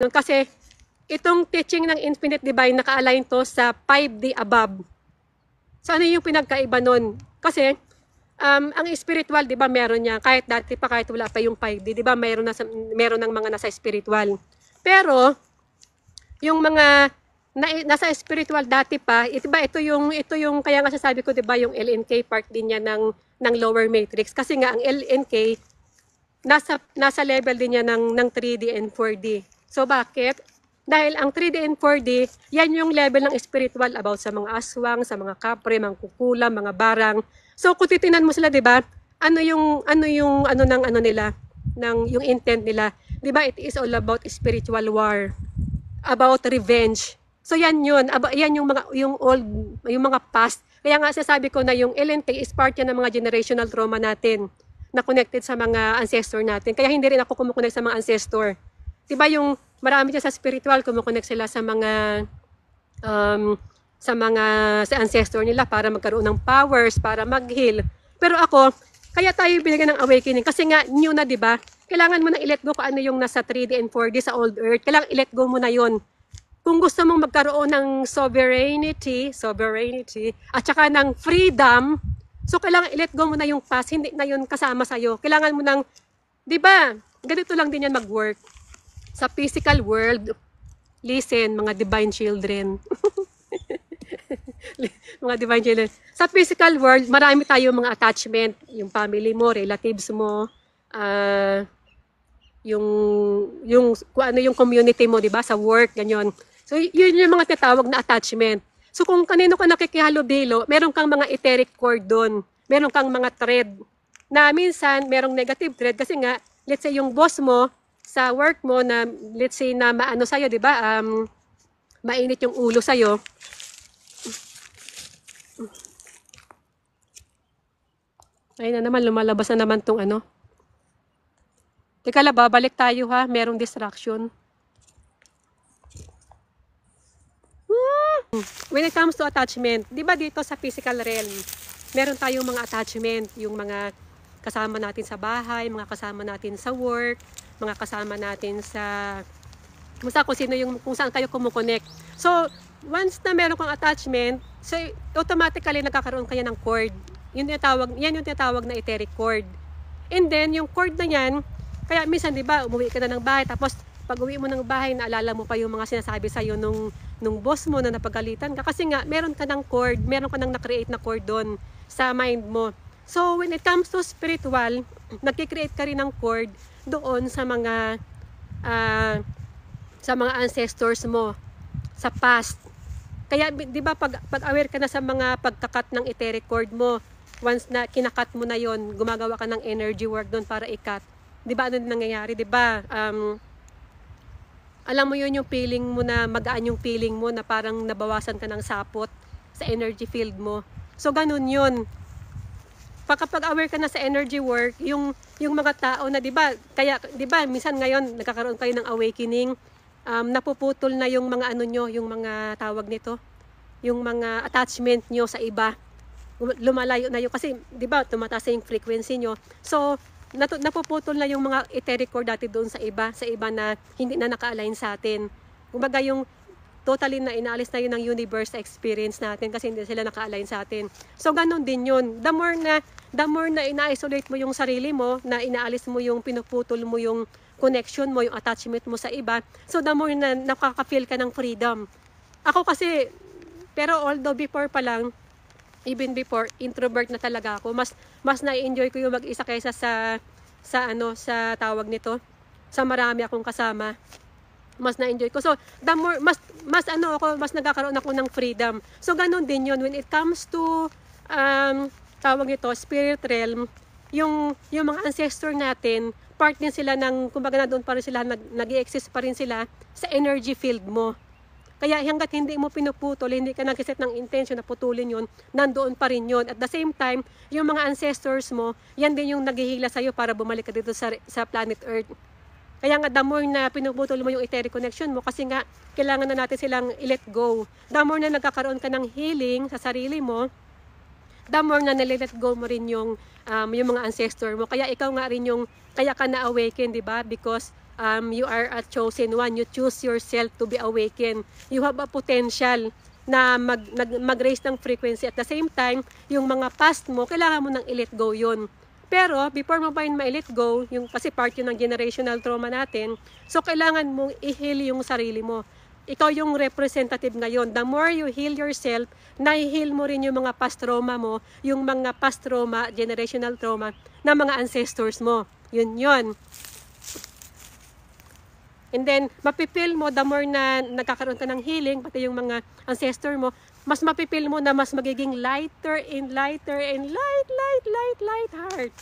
Kasi itong teaching ng Infinite Divine naka-align to sa 5D above. So ano yung pinagkaiba nun? Kasi ang spiritual, 'di ba, meron niya kahit dati pa, kahit wala pa yung 5D, 'di ba, meron ng mga nasa spiritual. Pero yung mga nasa spiritual dati pa, ba ito yung kaya nga sasabi ko, 'di ba, yung LNK part din niya ng lower matrix, kasi nga ang LNK nasa level din niya ng 3D and 4D. So bakit? Dahil ang 3D and 4D, yan yung level ng spiritual about sa mga aswang, sa mga kapre, mga kukulam, mga barang. So kung titinan mo sila, 'di ba? Ano ng nila, yung intent nila. 'Di ba? It is all about spiritual war, about revenge. So yan yun, yan yung mga past. Kaya nga sasabi ko na yung LNK is part yan ng mga generational trauma natin na connected sa mga ancestor natin. Kaya hindi rin ako kumukonect sa mga ancestor. 'Di ba yung marami dyan sa spiritual, kumukonect sila sa mga sa ancestor nila para magkaroon ng powers, para mag-heal. Pero ako, kaya tayo binigyan ng awakening kasi nga new na, 'di ba? Kailangan mo na i-let go kung ano yung nasa 3D and 4D sa old earth. Kailangan i-let go mo na 'yon. Kung gusto mong magkaroon ng sovereignty, at saka ng freedom, so kailangan i-let go mo na yung past, hindi na yun kasama sa'yo. Kailangan mo ng, 'di ba? Ganito lang din yan mag-work. Sa physical world, listen, mga divine children. Mga divine children. Sa physical world, marami tayong mga attachment. Yung family mo, relatives mo, kung ano yung community mo, 'di ba? Sa work, ganyan. So, yun yung mga tinatawag na attachment. So, kung kanino ka nakikihalubilo, meron kang mga etheric cord doon. Meron kang mga thread. Na minsan, merong negative thread. Kasi nga, let's say, yung boss mo, sa work mo, na let's say, na maano sa'yo, di ba? Mainit yung ulo sa'yo. Ayun na naman, lumalabas na naman tong ano. Teka lang, babalik tayo ha. Merong distraction. When it comes to attachment, di ba dito sa physical realm, meron tayong mga attachment, yung mga kasama natin sa bahay, mga kasama natin sa work, mga kasama natin kung saan kayo kumukonect. So, once na meron kang attachment, so automatically nagkakaroon kayo ng cord. Yan yung tinatawag na etheric cord. And then, yung cord na yan, kaya minsan, di ba, umuwi ka na ng bahay, tapos pag uwi mo ng bahay, naalala mo pa yung mga sinasabi sa'yo nung boss mo na napagalitan ka. Kasi nga, meron ka ng cord, meron ka nang na-create na cord doon sa mind mo. So, when it comes to spiritual, nagkikreate ka rin ng cord doon sa mga ancestors mo, sa past. Kaya, di ba, pag aware ka na sa mga pagkakat ng etheric cord mo, once na kinakat mo na yon, gumagawa ka ng energy work doon para ikat. Di ba, ano nangyayari? Di ba, alam mo yun, yung feeling mo na magaan yung feeling mo na parang nabawasan ka ng sapot sa energy field mo. So, ganun yun. Kapag aware ka na sa energy work, yung mga tao na, di ba, minsan ngayon, nagkakaroon kayo ng awakening, napuputol na yung mga ano nyo, yung mga tawag nito, yung mga attachment nyo sa iba. Lumalayo na yun. Kasi, di ba, tumataas yung frequency nyo. So, napuputol na yung mga etheric cord dati doon sa iba na hindi na naka-align sa atin. Kumbaga yung totally na inaalis na yun ng universe experience natin kasi hindi sila naka-align sa atin. So ganun din yun. The more na ina-isolate mo yung sarili mo, na inaalis mo yung pinuputol mo yung connection mo, yung attachment mo sa iba, so the more na nakaka-feel ka ng freedom. Ako kasi, pero although before pa lang, even before, introvert na talaga ako. Mas na-enjoy ko yung mag-isa kaysa sa tawag nito, sa marami akong kasama. Mas na-enjoy ko. So, the more, mas nagkakaroon ako ng freedom. So, ganun din yun. When it comes to, tawag nito, spirit realm, yung mga ancestor natin, part din sila kumbaga na doon pa rin sila, nag-i-exist pa rin sila sa energy field mo. Kaya hanggat hindi mo pinuputol, hindi ka nag-set ng intention na putulin yun, nandoon pa rin yun. At the same time, yung mga ancestors mo, yan din yung naghihila sa'yo para bumalik ka dito sa planet Earth. Kaya nga, the more na pinuputol mo yung etheric connection mo, kasi nga, kailangan na natin silang i-let go. The more na nagkakaroon ka ng healing sa sarili mo, the more na nile-let go mo rin yung mga ancestor mo. Kaya ikaw nga rin kaya ka na-awaken, di ba? Because you are a chosen one. You choose yourself to be awakened. You have a potential na mag-raise ng frequency. At the same time, yung mga past mo, kailangan mo nang i-let go yun. Pero, before mo pa yun ma-let go, yung, kasi part yun ng generational trauma natin, so kailangan mong i-heal yung sarili mo. Ikaw yung representative ngayon. The more you heal yourself, na-heal mo rin yung mga past trauma mo, yung mga past trauma, generational trauma, na mga ancestors mo. Yun. And then, mapipil mo, the more na nagkakaroon ka ng healing, pati yung mga ancestor mo, mas mapipil mo na mas magiging lighter and lighter and light heart.